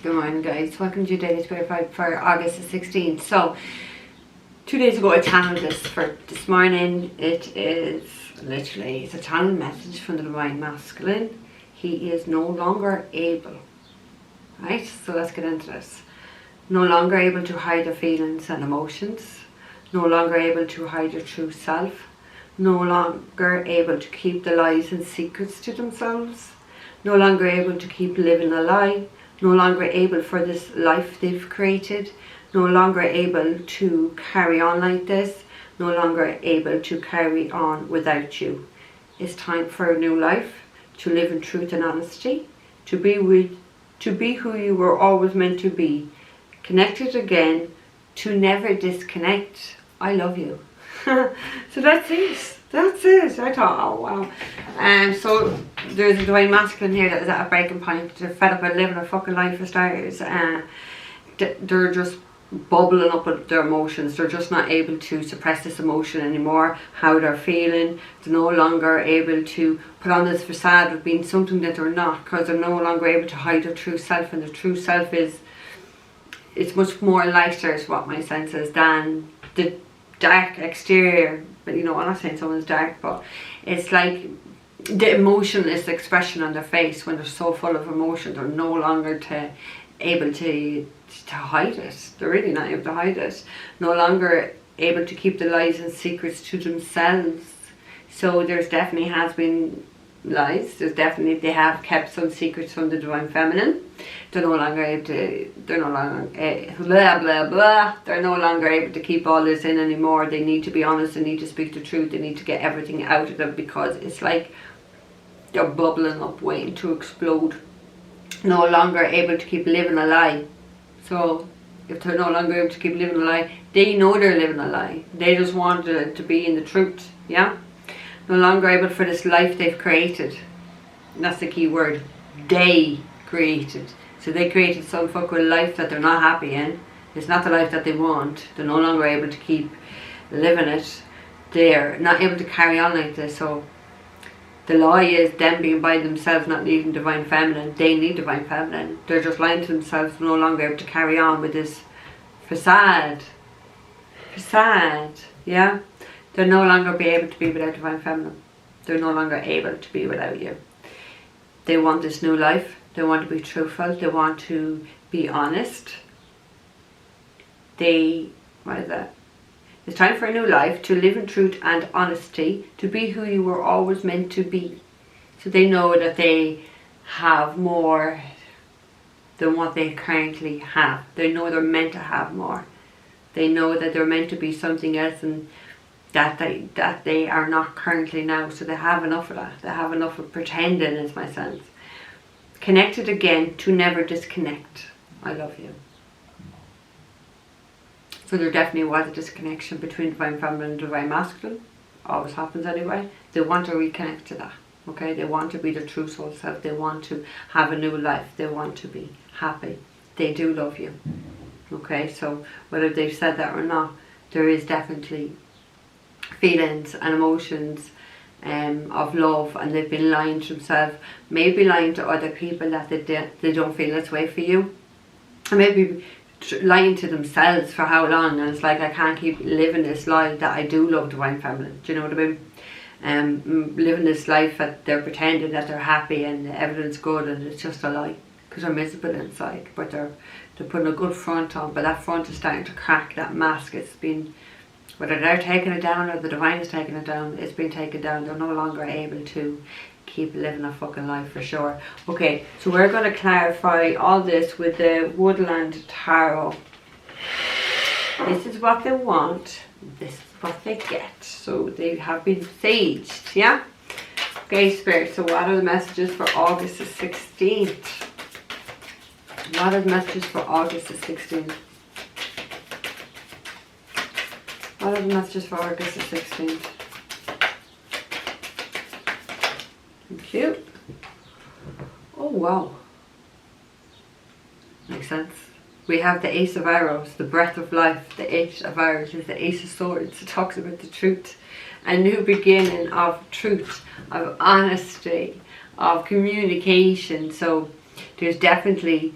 Good morning, guys. Welcome to your Daily Spirit Vibe for August the 16th. So, 2 days ago I channeled this for this morning. It is literally, it's a channel message from the Divine Masculine. He is no longer able. Right? So let's get into this. No longer able to hide their feelings and emotions. No longer able to hide their true self. No longer able to keep the lies and secrets to themselves. No longer able to keep living a lie. No longer able for this life they've created. No longer able to carry on like this. No longer able to carry on without you. It's time for a new life, to live in truth and honesty, to be who you were always meant to be, connected again, to never disconnect. I love you. So that's it. That's it. I thought, oh wow. So there's a Divine Masculine here that is at a breaking point. They're fed up with living a fucking life for starters. They're just bubbling up with their emotions. They're just not able to suppress this emotion anymore. How they're feeling. They're no longer able to put on this facade of being something that they're not, because they're no longer able to hide their true self, and their true self is, it's much more lighter, is what my sense is, than the dark exterior. But you know, I'm not saying someone's dark, but it's like the emotionless expression on their face. When they're so full of emotion, they're no longer able to hide it. They're really not able to hide it. No longer able to keep the lies and secrets to themselves. So there's definitely has been lies. There's definitely, they have kept some secrets from the Divine Feminine. They're no longer able to, they're no longer blah blah blah. They're no longer able to keep all this in anymore. They need to be honest. They need to speak the truth. They need to get everything out of them, because it's like they're bubbling up, waiting to explode. No longer able to keep living a lie. So if they're no longer able to keep living a lie, they know they're living a lie. They just want it to be in the truth. Yeah. No longer able for this life they've created. And that's the key word. They created. So they created some fucking life that they're not happy in. It's not the life that they want. They're no longer able to keep living it. They're not able to carry on like this. So the lie is them being by themselves, not needing Divine Feminine. They need Divine Feminine. They're just lying to themselves, no longer able to carry on with this facade. Yeah? They'll no longer be able to be without Divine Feminine. They're no longer able to be without you. They want this new life. They want to be truthful. They want to be honest. What is that? It's time for a new life, to live in truth and honesty, to be who you were always meant to be. So they know that they have more than what they currently have. They know they're meant to have more. They know that they're meant to be something else, and that they are not currently now. So they have enough of that. They have enough of pretending, is my sense. Connected again, to never disconnect. I love you. So there definitely was a disconnection between Divine Feminine and Divine Masculine. Always happens anyway. They want to reconnect to that. Okay, they want to be their true soul self. They want to have a new life. They want to be happy. They do love you. Okay, so whether they've said that or not, there is definitely feelings and emotions of love, and they've been lying to themselves, maybe lying to other people that they don't feel this way for you, and maybe lying to themselves for how long. And it's like, I can't keep living this lie that I do love Divine Feminine. Do you know what I mean? Living this life that they're pretending that they're happy and everything's good, and it's just a lie, because they're miserable inside. But they're putting a good front on, but that front is starting to crack. That mask, it's been, whether they're taking it down or the Divine is taking it down, it's been taken down. They're no longer able to keep living a fucking life, for sure. Okay, so we're going to clarify all this with the Woodland Tarot. This is what they want. This is what they get. So they have been saged, yeah? Okay, Spirit, so what are the messages for August the 16th? What are the messages for August the 16th? What are the messages for August the 16th? Thank you. Oh, wow. Makes sense. We have the Ace of Arrows, the breath of life. The Ace of Arrows is the Ace of Swords. It talks about the truth. A new beginning of truth, of honesty, of communication. So there's definitely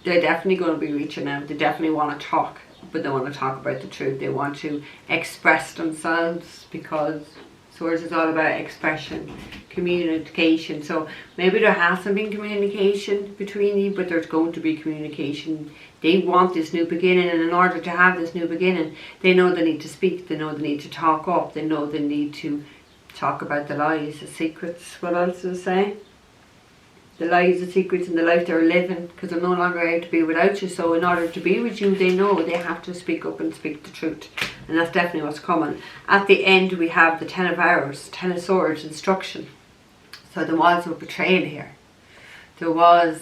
they're definitely going to be reaching out. They definitely want to talk, but they want to talk about the truth. They want to express themselves, because Swords is all about expression, communication. So maybe there hasn't been communication between you, but there's going to be communication. They want this new beginning, and in order to have this new beginning, they know they need to speak, they know they need to talk up, they know they need to talk about the lies, the secrets. What else does it say? The lies, the secrets, and the life they're living, because they're no longer able to be without you. So in order to be with you, they know they have to speak up and speak the truth. And that's definitely what's coming. At the end, we have the 10 of Arrows, 10 of Swords, instruction. So there was a betrayal here. There was,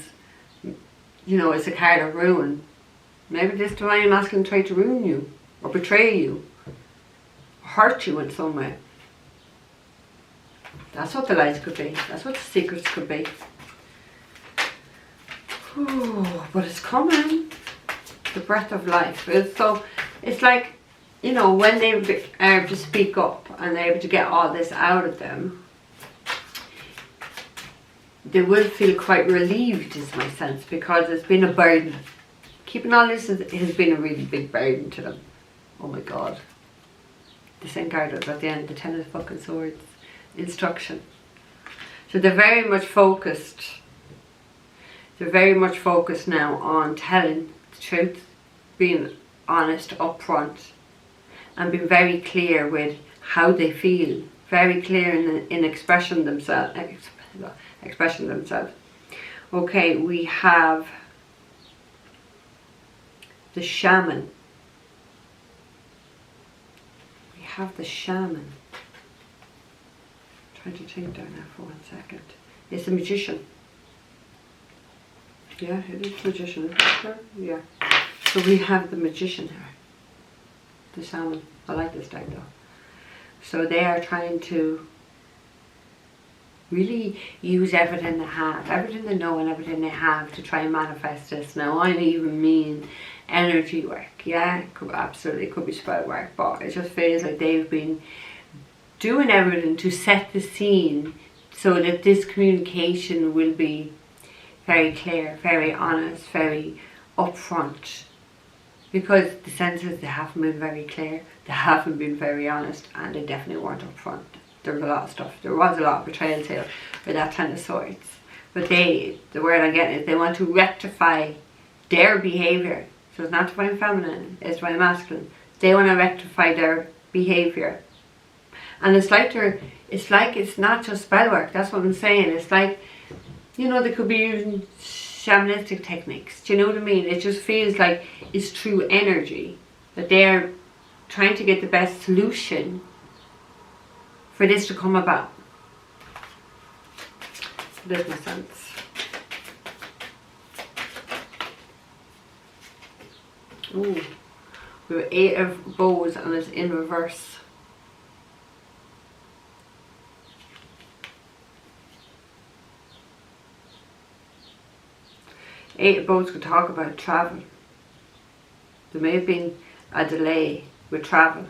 you know, it's a card of ruin. Maybe this divine masculine tried to ruin you, or betray you, hurt you in some way. That's what the lies could be. That's what the secrets could be. Oh, but it's coming. The breath of life. So it's like, you know, when they are able to speak up and they're able to get all this out of them, they will feel quite relieved, is my sense, because it's been a burden. Keeping all this has been a really big burden to them. Oh my God. The same card was at the end, the 10 of fucking Swords. Instruction. So they're very much focused. They're very much focused now on telling the truth, being honest, upfront, and being very clear with how they feel. Very clear in expressing themselves. Okay, we have the shaman. We have the shaman. I'm trying to think there now for 1 second. It's a magician. Yeah, it is magician, isn't it? Yeah. So we have the magician here. The shaman. I like this deck though. So they are trying to really use everything they have, everything they know and everything they have to try and manifest this. Now I even mean energy work, yeah, absolutely, it could be spell work, but it just feels like they've been doing everything to set the scene so that this communication will be very clear, very honest, very upfront. Because the senses, they haven't been very clear, they haven't been very honest, and they definitely weren't upfront. There was a lot of stuff. There was a lot of betrayals here with that 10 of Swords. But the word I'm getting is they want to rectify their behaviour. So it's not divine feminine, it's divine masculine. They want to rectify their behaviour. And it's like it's not just spell work, that's what I'm saying. It's like, you know, they could be using shamanistic techniques. Do you know what I mean? It just feels like it's true energy. That they're trying to get the best solution for this to come about. There's my sense. Ooh, we have 8 of bows and it's in reverse. Eight of bows could talk about travel. There may have been a delay with travel,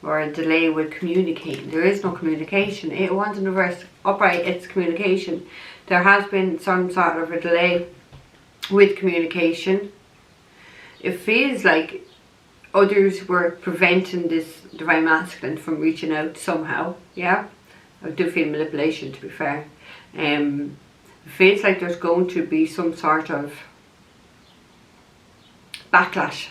or a delay with communicating. There is no communication. 8 of wands in reverse, upright, it's communication. There has been some sort of a delay with communication. It feels like others were preventing this divine masculine from reaching out somehow. Yeah, I do feel manipulation, to be fair. It feels like there's going to be some sort of backlash.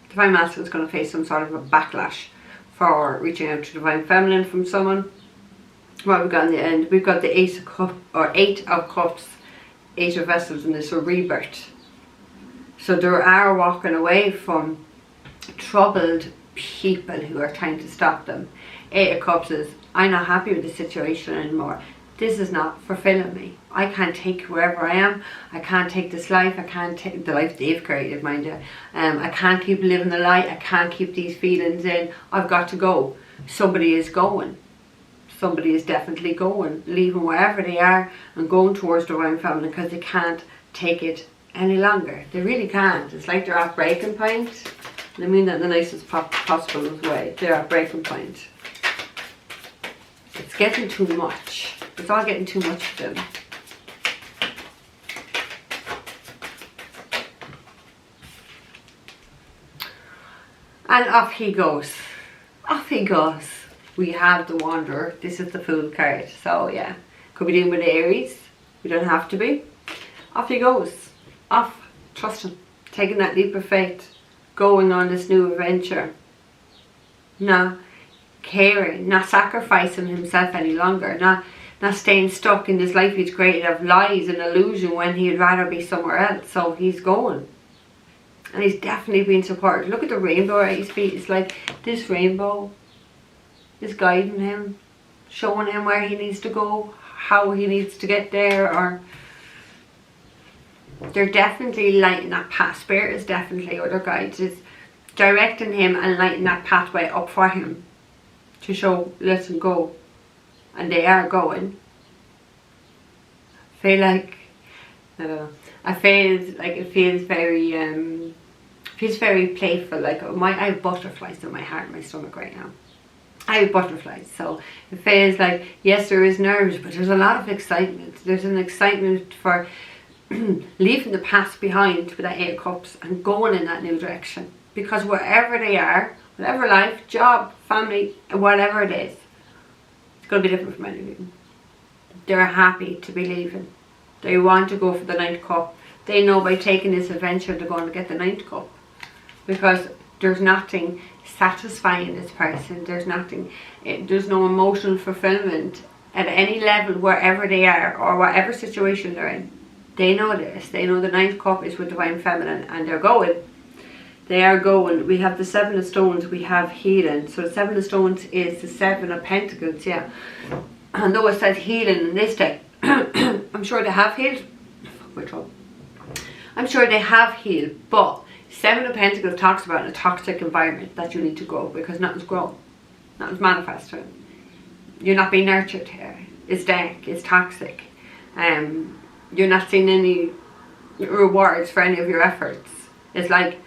Divine masculine is going to face some sort of a backlash for reaching out to divine feminine from someone. What have we got in the end? We've got the 8 of cups, or 8 of cups, 8 of vessels, and this a rebirth. So they are walking away from troubled people who are trying to stop them. 8 of cups is, I'm not happy with the situation anymore. This is not fulfilling me. I can't take wherever I am. I can't take this life. I can't take the life they've created, mind you. I can't keep living the lie. I can't keep these feelings in. I've got to go. Somebody is going. Somebody is definitely going. Leaving wherever they are and going towards the divine feminine because they can't take it any longer. They really can't. It's like they're at breaking point. And I mean that in the nicest possible way. They're at breaking point. It's getting too much. It's all getting too much for them. And off he goes. Off he goes. We have the Wanderer. This is the Fool card. So yeah, could be dealing with the Aries. We don't have to be. Off he goes. Off, trusting, taking that leap of faith, going on this new adventure. Not caring, not sacrificing himself any longer, not staying stuck in this life he's created of lies and illusion when he'd rather be somewhere else. So he's going. And he's definitely being supported. Look at the rainbow at his feet. It's like this rainbow is guiding him, showing him where he needs to go, how he needs to get there, or they're definitely lighting that path. Spirit is definitely, or their guides is directing him and lighting that pathway up for him to show, let him go. And they are going. I feel like, I don't know, I feel like it feels very playful. Like I have butterflies in my heart and my stomach right now. I have butterflies, so it feels like, yes, there is nerves, but there's a lot of excitement. There's an excitement for leaving the past behind with that 8 of Cups and going in that new direction. Because wherever they are, whatever life, job, family, whatever it is, it's going to be different from any of them. They're happy to be leaving. They want to go for the 9th cup. They know by taking this adventure they're going to get the 9th cup. Because there's nothing satisfying this person. There's nothing, there's no emotional fulfillment at any level wherever they are or whatever situation they're in. They know this. They know the 9th cup is with Divine Feminine and they're going. They are going. We have the 7 of Stones. We have healing. So the 7 of Stones is the 7 of Pentacles, yeah. And though it says healing in this deck, I'm sure they have healed. I'm sure they have healed, but 7 of Pentacles talks about a toxic environment that you need to grow, because nothing's grown. Nothing's manifested. You're not being nurtured here. It's dark. It's toxic. You're not seeing any rewards for any of your efforts. It's like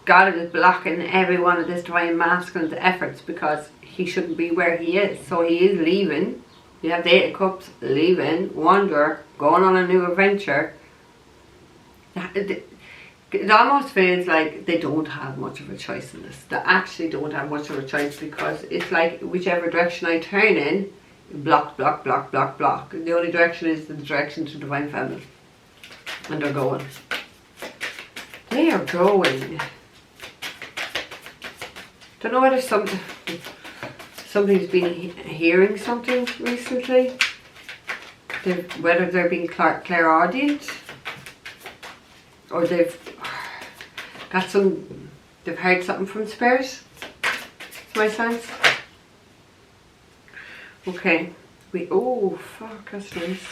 God is blocking every one of this Divine Masculine's efforts because he shouldn't be where he is. So he is leaving. You have the 8 of Cups, leaving, Wanderer, going on a new adventure. It almost feels like they don't have much of a choice in this. They actually don't have much of a choice, because it's like whichever direction I turn in, block, block, block, block, block. The only direction is the direction to Divine Feminine. And they're going. They are going. Don't know whether somebody's been hearing something recently. Whether they're being clairaudient, or they've heard something from Spirit. That's my sense. Okay, oh fuck, that's nice.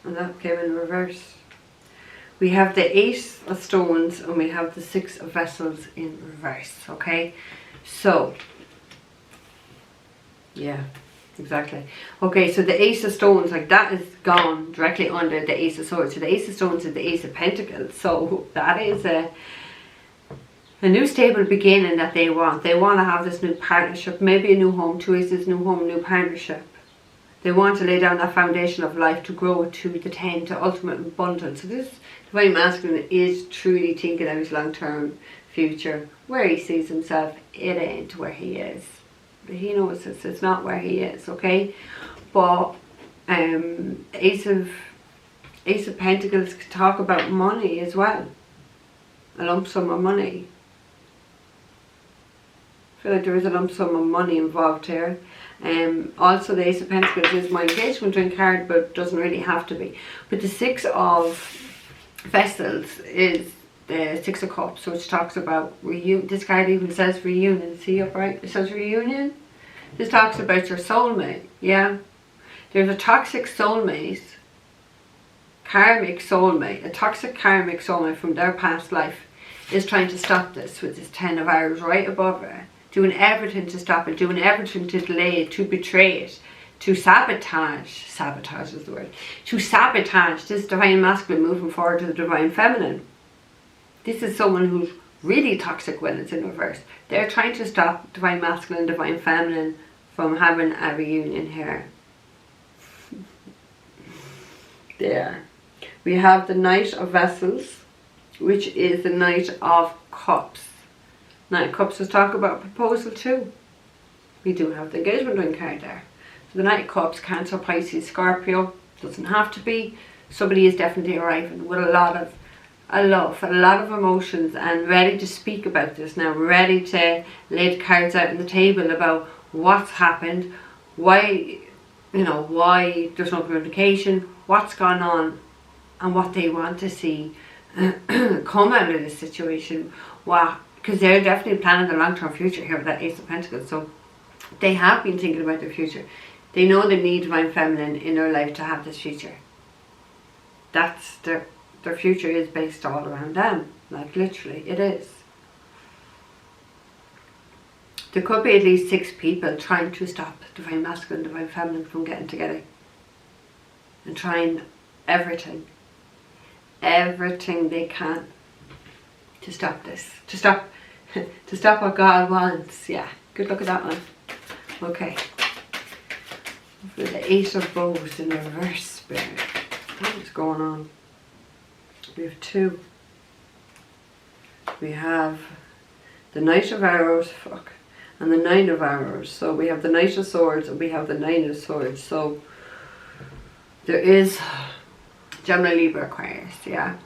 And that came in reverse. We have the 8 of Stones and we have the 6 of Vessels in reverse, okay? So, yeah, exactly. Okay, so the Ace of Stones, like that is gone directly under the Ace of Swords. So the Ace of Stones is the Ace of Pentacles. So that is a new stable beginning that they want. They want to have this new partnership, maybe a new home, 2 aces, new home, new partnership. They want to lay down that foundation of life to grow to the 10, to ultimate abundance. So this Divine Masculine is truly thinking of his long-term future, where he sees himself. It ain't where he is. But he knows this, it's not where he is, okay? But Ace of Pentacles can talk about money as well. A lump sum of money. I feel like there is a lump sum of money involved here. Also the Ace of Pentacles is my engagement ring card, but doesn't really have to be. But the 6 of Vessels is the 6 of Cups, which talks about reunion. This card even says reunion. See upright? It says reunion. This talks about your soulmate. Yeah, there's a toxic soulmate, karmic soulmate, a toxic karmic soulmate from their past life is trying to stop this with this 10 of Arrows right above her, doing everything to stop it, doing everything to delay it, to betray it, to sabotage is the word, to sabotage this Divine Masculine moving forward to the Divine Feminine. This is someone who's really toxic when it's in reverse. They're trying to stop Divine Masculine, Divine Feminine from having a reunion here. There. We have the Knight of Vessels. which is the Knight of Cups. Knight of Cups, let's talk about proposal too. We do have the engagement ring card there. So the Knight of Cups, Cancer, Pisces, Scorpio, doesn't have to be. Somebody is definitely arriving with a lot of love and a lot of emotions and ready to speak about this now, ready to lay the cards out on the table about what's happened, why, you know, why there's no communication, what's gone on, and what they want to see come out of this situation. Because they're definitely planning the long-term future here with that Ace of Pentacles. So they have been thinking about their future. They know they need Divine Feminine in their life to have this future. That's their future is based all around them. Like literally, it is. There could be at least 6 people trying to stop Divine Masculine, Divine Feminine from getting together. And trying everything they can to stop this. To stop what God wants. Yeah, good luck at that one. Okay. For the Ace of Bows in reverse, Spirit. What's going on? We have 2. We have the Knight of Arrows, and the 9 of Arrows. So we have the Knight of Swords and we have the 9 of Swords. So there is Gemini, Libra, Aquarius, yeah.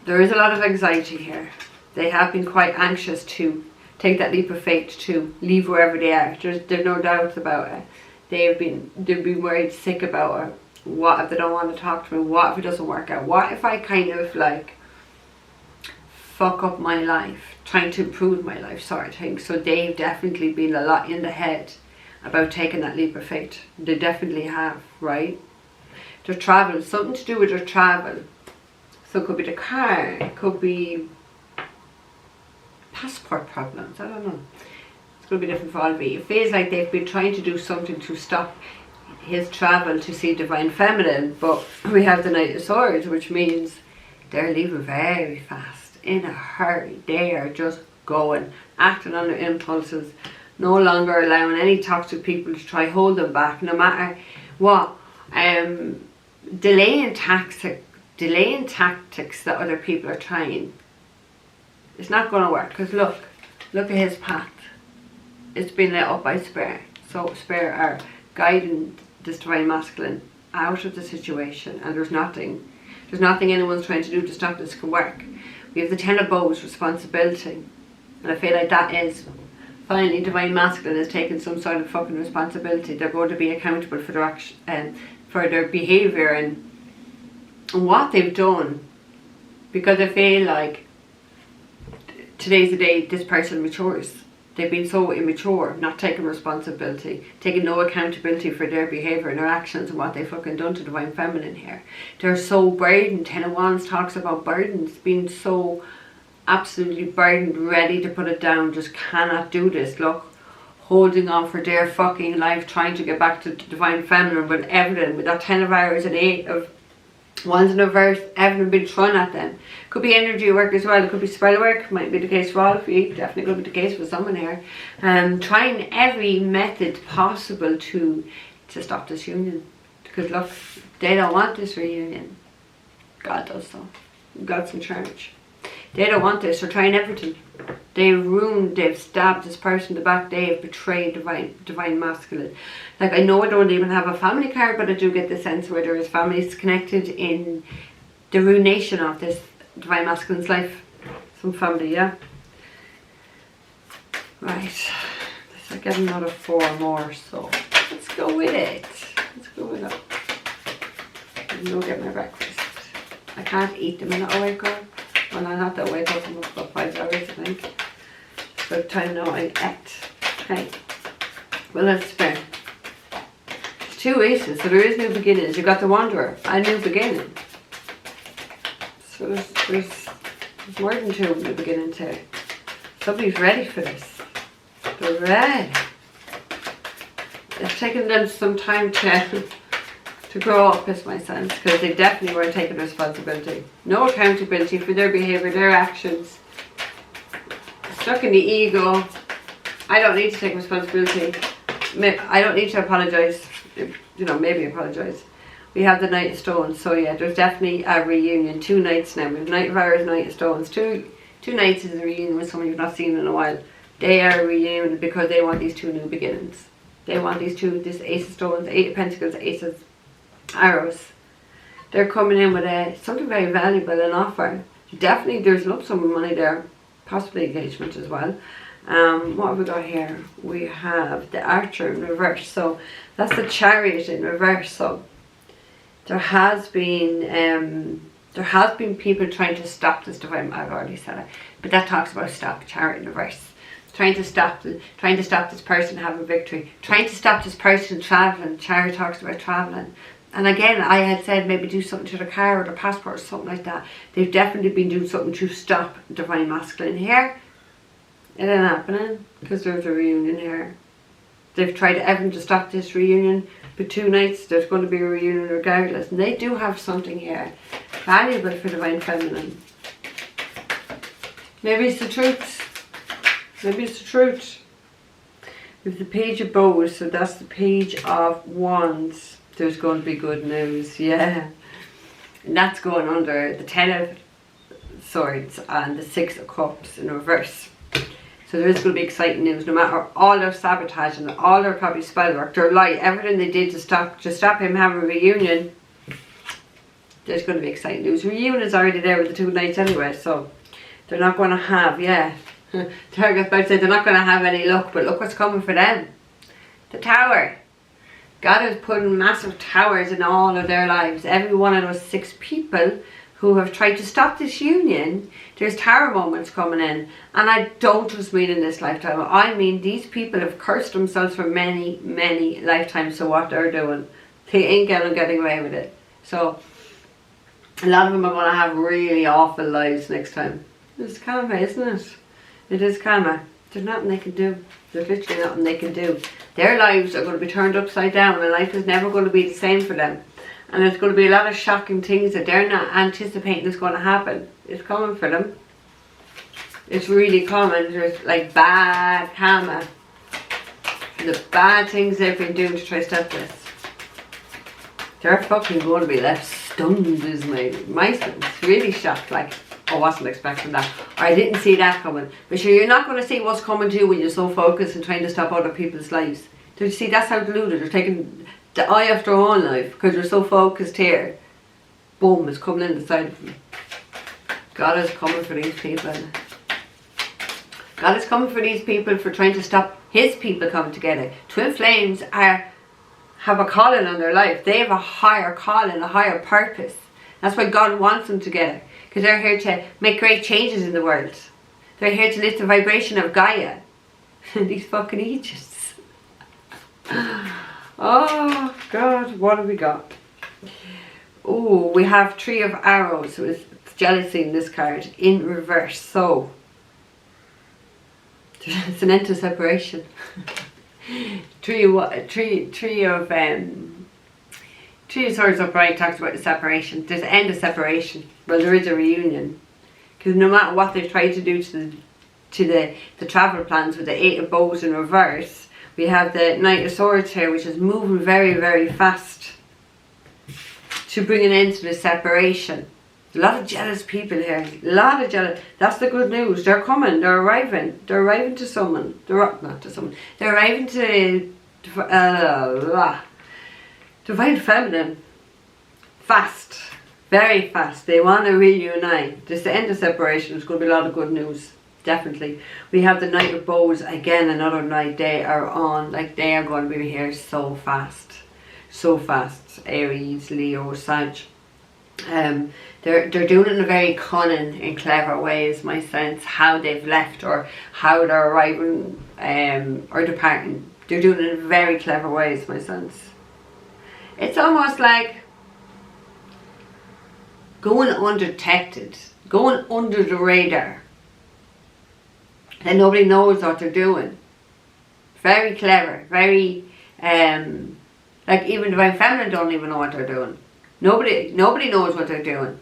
There is a lot of anxiety here. They have been quite anxious to take that leap of faith to leave wherever they are. There's no doubt about it. They've been worried sick about it. What if they don't want to talk to me? What if it doesn't work out? What if I kind of like fuck up my life, trying to improve my life sort of thing? So they've definitely been a lot in the head about taking that leap of faith. They definitely have, right? Their travel, something to do with their travel. So it could be the car, it could be passport problems, I don't know. It's going to be different for all of you. It feels like they've been trying to do something to stop his travel to see Divine Feminine, but we have the Knight of Swords, which means they're leaving very fast, in a hurry. They are just going, acting on their impulses, no longer allowing any toxic people to try hold them back, no matter what. Delaying tactics that other people are trying. It's not going to work, because look at his path. It's been lit up by Spirit. So Spirit are guiding this Divine Masculine out of the situation, and there's nothing anyone's trying to do to stop this can work. We have the 10 of Bows, responsibility, and I feel like that is finally Divine Masculine is taking some sort of fucking responsibility. They're going to be accountable for their action and for their behaviour and what they've done, because I feel like today's the day this person matures. They've been so immature, not taking responsibility, taking no accountability for their behaviour and their actions and what they've fucking done to Divine Feminine here. They're so burdened. 10 of Wands talks about burdens, being so absolutely burdened, ready to put it down, just cannot do this. Look, holding on for their fucking life, trying to get back to Divine Feminine with everything, with that 10 of Arrows and 8 of Wands in reverse, everything been thrown at them. Could be energy work as well, it could be spell work, might be the case for all of you, definitely could be the case for someone here. Trying every method possible to stop this union. Because look, they don't want this reunion. God does though. God's in charge. They don't want this, they're trying everything. They've ruined, they've stabbed this person in the back, they have betrayed Divine Masculine. Like, I know I don't even have a family card, but I do get the sense where there is families connected in the ruination of this Divine Masculine's life. Some family, yeah? Right. Let's get another 4 more, so let's go with it. Let's go with it. I'm gonna go get my breakfast. I can't eat the minute I wake up. Well, I have to wake up in about 5 hours, I think. It's about time now I act. Okay. Well, let's spin. 2 aces, so there is new beginnings. You've got the Wanderer, a new beginning. So there's more than 2 new beginnings here. Somebody's ready for this. They're ready. It's taken them some time to grow up, is my sense, because they definitely weren't taking responsibility. No accountability for their behaviour, their actions. Stuck in the ego. I don't need to take responsibility. I don't need to apologise. You know, maybe apologise. we have the Knight of Stones. So yeah, there's definitely a reunion. 2 nights now. We have Knight of Arrows, Knight of Stones. Two nights is a reunion with someone you've not seen in a while. They are a reunion because they want these 2 new beginnings. They want this Ace of Stones, 8 of Pentacles, Ace of Arrows. They're coming in with something very valuable, an offer. Definitely there's a lump sum of money there. Possibly engagement as well. What have we got here? We have the Archer in reverse. So that's the Chariot in reverse. So there has been people trying to stop this divine. I've already said it, but that talks about stop. Chariot in reverse. Trying to stop this person having victory. Trying to stop this person traveling. Chariot talks about traveling. And again, I had said maybe do something to their car or their passport or something like that. They've definitely been doing something to stop divine masculine here. It ain't happening because there's a reunion here. They've tried everything to stop this reunion. But 2 nights, there's going to be a reunion regardless. And they do have something here valuable for divine feminine. Maybe it's the truth. Maybe it's the truth. We have the Page of Bows, so that's the Page of Wands. There's going to be good news, yeah. And that's going under the 10 of Swords and the 6 of Cups in reverse. So there is going to be exciting news, no matter all their sabotage and all their probably spell work, their lie, everything they did to stop him having a reunion. There's going to be exciting news. Reunion is already there with the 2 nights anyway, so they're not going to have, yeah. They're about to say they're not going to have any luck, but look what's coming for them. The Tower. God is putting massive towers in all of their lives. Every one of those 6 people who have tried to stop this union, there's tower moments coming in. And I don't just mean in this lifetime. I mean these people have cursed themselves for many, many lifetimes for what they're doing. They ain't getting away with it. So a lot of them are going to have really awful lives next time. It's karma, isn't it? It is karma. There's nothing they can do. There's literally nothing they can do. Their lives are going to be turned upside down and life is never going to be the same for them. And there's going to be a lot of shocking things that they're not anticipating is going to happen. It's coming for them. It's really coming. There's like bad karma. The bad things they've been doing to try to stop this. They're fucking going to be left stunned is my sense. Really shocked, like, I wasn't expecting that. Or I didn't see that coming. But sure, you're not going to see what's coming to you when you're so focused and trying to stop other people's lives. Do you see, that's how deluded. They're taking the eye off their own life because they're so focused here. Boom, it's coming in the side of them. God is coming for these people. God is coming for these people for trying to stop his people coming together. Twin flames have a calling on their life. They have a higher calling, a higher purpose. That's why God wants them together. Because they're here to make great changes in the world. They're here to lift the vibration of Gaia. These fucking Egypts. Oh God, what have we got? Oh, we have 3 of Arrows with jealousy in this card in reverse. So it's an end to separation. Three of Swords upright talks about the separation. There's an end of separation. Well, there is a reunion. Because no matter what they've tried to do to the travel plans with the 8 of Bows in reverse, we have the Knight of Swords here, which is moving very, very fast to bring an end to the separation. A lot of jealous people here. A lot of jealous. That's the good news. They're coming. They're arriving. They're arriving to someone. Not to someone. They're arriving to divine feminine. Fast. Very fast. They want to reunite. Just the end of separation. There's going to be a lot of good news. Definitely. We have the Knight of Bows. Again, another night. They are on. Like, they are going to be here so fast. So fast. Aries, Leo, Sag. They're doing it in a very cunning and clever way, is my sense. How they've left or how they're arriving or departing. They're doing it in a very clever way, is my sense. It's almost like going undetected, going under the radar. And nobody knows what they're doing. Very clever, very like even divine feminine don't even know what they're doing. Nobody knows what they're doing.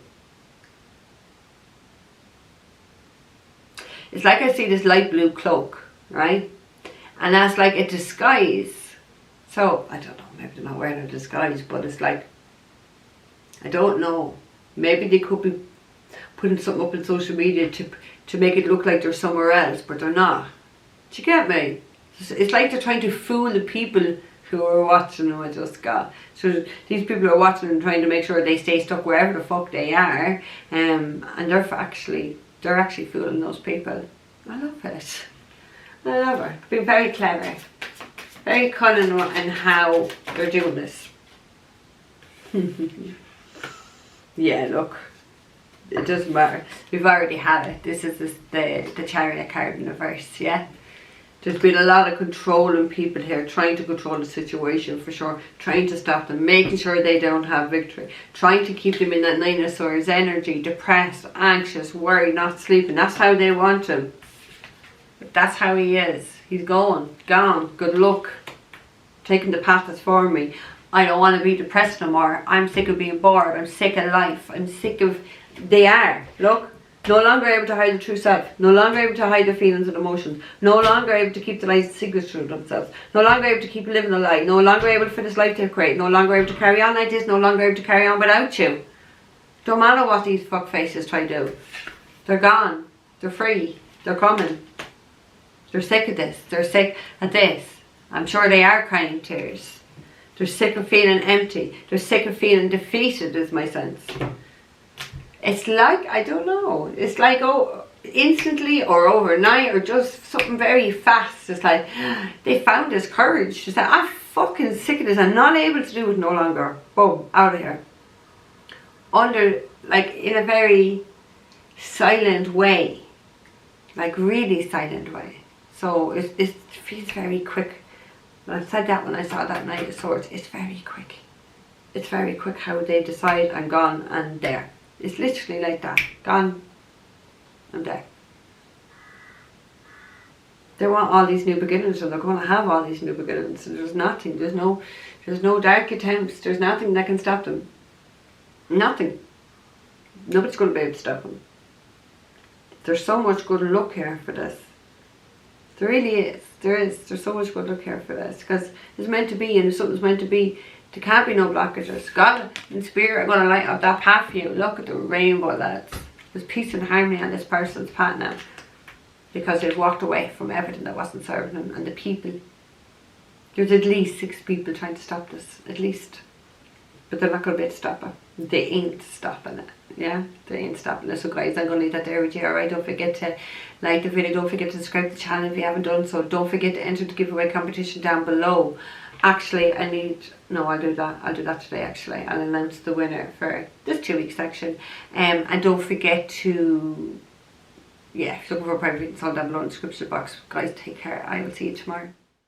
It's like I see this light blue cloak, right? And that's like a disguise. So, I don't know, maybe they're not wearing a disguise, but it's like I don't know. Maybe they could be putting something up on social media to make it look like they're somewhere else, but they're not. Do you get me? It's like they're trying to fool the people who are watching them. I just got. So these people are watching and trying to make sure they stay stuck wherever the fuck they are, and they're actually fooling those people. I love it. I love her. Being very clever, very cunning in how they're doing this. Yeah, look. It doesn't matter. We've already had it. This is the Chariot card in reverse, yeah? There's been a lot of controlling people here, trying to control the situation for sure, trying to stop them, making sure they don't have victory, trying to keep them in that Nine of Swords energy, depressed, anxious, worried, not sleeping. That's how they want him. But that's how he is. He's gone, good luck. Taking the path that's for me. I don't want to be depressed no more. I'm sick of being bored. I'm sick of life. I'm sick of... They are. Look. No longer able to hide the true self. No longer able to hide their feelings and emotions. No longer able to keep the lies and secrets to themselves. No longer able to keep living a lie. No longer able for this life to create. No longer able to carry on like this. No longer able to carry on without you. Don't matter what these fuckfaces try to do. They're gone. They're free. They're coming. They're sick of this. They're sick of this. I'm sure they are crying tears. They're sick of feeling empty. They're sick of feeling defeated, is my sense. It's like, I don't know, it's like, oh, instantly or overnight or just something very fast. It's like, they found this courage. It's like, I'm fucking sick of this. I'm not able to do it no longer. Boom, out of here. Under, like, in a very silent way. Like, really silent way. So, it feels very quick. And I said that when I saw that Knight of Swords. It's very quick. It's very quick how they decide I'm gone and there. It's literally like that. Gone. I'm there. They want all these new beginnings, and they're going to have all these new beginnings. And there's nothing. There's no dark attempts. There's nothing that can stop them. Nothing. Nobody's going to be able to stop them. There's so much good luck here for this. There really is. There's so much good luck here for this, because it's meant to be, and if something's meant to be, there can't be no blockages. God and Spirit are going to light up that path for you. Look at the rainbow, lads. There's peace and harmony on this person's path now, because they've walked away from everything that wasn't serving them. And the people, there's at least 6 people trying to stop this, at least. But they're not going to be able to stop it. They ain't stopping it. Yeah, they ain't stopping it. So guys, I'm going to leave that there with you. Alright, don't forget to like the video. Don't forget to subscribe to the channel if you haven't done so. Don't forget to enter the giveaway competition down below. Actually, I'll do that. I'll do that today, actually. I'll announce the winner for this 2-week section. And don't forget to, if you're looking for a private reading, it's all down below in the description box. Guys, take care. I will see you tomorrow.